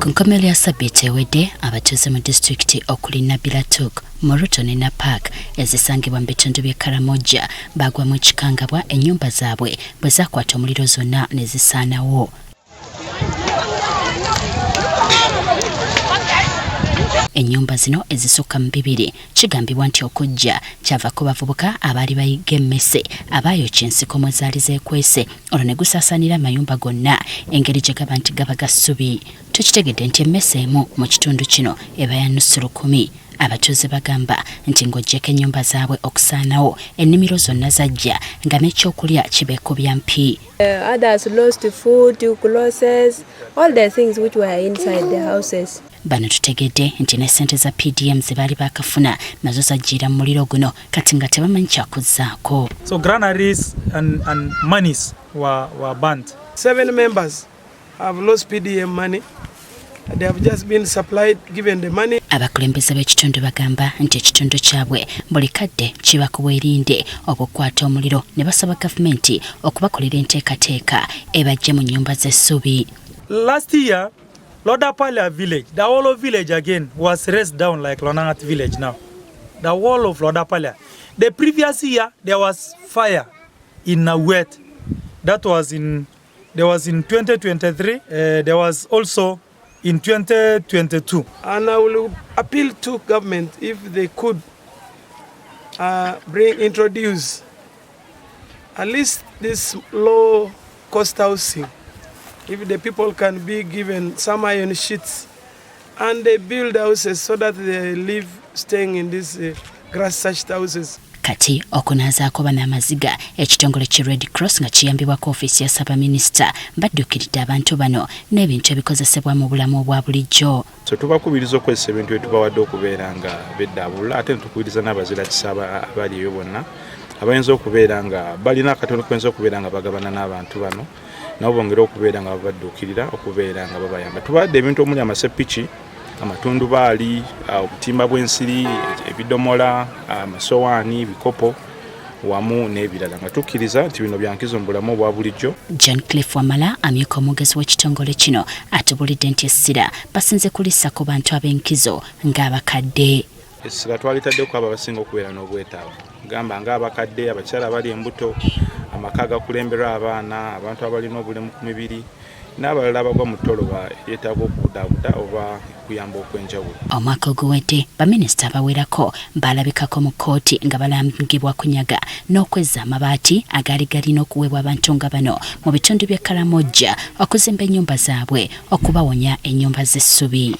Ku nkomerero ya Sabbiiti ewedde abatuuze mu disitulikiti okuli Nabilatuk, Moroto ne Napak ezisangibwa mu bitundu by'e Karamoja bagwamu ekikangabwa ennyumba zaabwe bwe zaakwata omuliro zonna ne zisaanawo. Ennyumba zino ezisukka mu 2 kigambibwa nti okujja kyava ku bavubuka abaali bayigga emmese abaayokya ensiko mwezaali zeekweese olwo ne gusaasaanira amayumba gonna engeri gye gaba nti gaba ga ssubi. Tukitegedde nti emmese emu mu kitundu kino eba ya nusu 100. Abatuuze bagamba nti ng'oggyeko ennyumba zaabwe okusaanawo ennimiro zonna zajja nga n'ekyokulya kibeekubya mpi. Others lost food, clothes, all the things which were inside the houses. Bano tutegedde nti ne ssente za PDM ze baali baakafuna nazo zajjira mu muliro guno kati nga tebamanyi kyakuzzaako. So granaries and monies were burnt. 7 members have lost PDM money. They have just been supplied, given the money. Abakulembeze b'ekitundu bagamba nti ekitundu kyabwe buli kadde kiba kuweerinde okukwata omuliro ne basaba gavumenti okubakolera enteekateeka ebajje mu nnyumba z'essubi. Last year, Lodapalia village, the whole of village again was razed down like Lonangat village now. The whole of Lodapalia. The previous year, there was fire in Nawet. That was in 2023. There was also in 2022. And I will appeal to government if they could introduce at least this low cost housing. If the people can be given some iron sheets and they build houses so that they live staying in these grass-thatched houses. Kati okunaazaako bannamaziga ekitongole ki Red Cross nga kiyambibwako ofiisi ya Ssaabaminisita badduukiridde abantu bano n'ebintu ebikozesebwa mu bulamu obwa bulijjo. So tubakubiriza okozesa ebintu etubawadde okubeera nga beddaabulula ate tukubiriza n'abazira kisa abali eyo bonna abayinza okubeera nga balina akatono kwenza okubeera nga bagabana n'abantu bano nabo bongera okubeera nga babadduukirira okubeera nga babayamba. Tubawadde ebintu omuli amasepiki, amatundubaali, obutimba bw'ensiri, ebidomola, amasowaani, ebikopo wamu n'ebirala nga tukkiriza nti bino byankizo mu bulamu obwa bulijjo. John Cliff Wamala amyuka omwogezi w'ekitongole kino atubulidde nti essira basinze kulissa ku bantu ab'enkizo ng'abakadde. Essira twalitaddeko abo abasinga okubeera n'obwetaavu. Gamba ng'abakadde, abakyala abali embuto, amaka agakulemberwa abaana, abantu abalina obulemu ku mibiri n'abalala abagwa mu ttolo yeetaaga okubudaabuda oba kuyamba okwenjawulo. Omwaka oguwedde baminisita abawerako balabikako mu kkooti nga balangibwa kunyaga n'okwezza amabaati agaali galina okuweebwa abantu nga bano mu bitundu by'e Karamoja okuzimba ennyumba zaabwe okubawonya ennyumba z'essubi.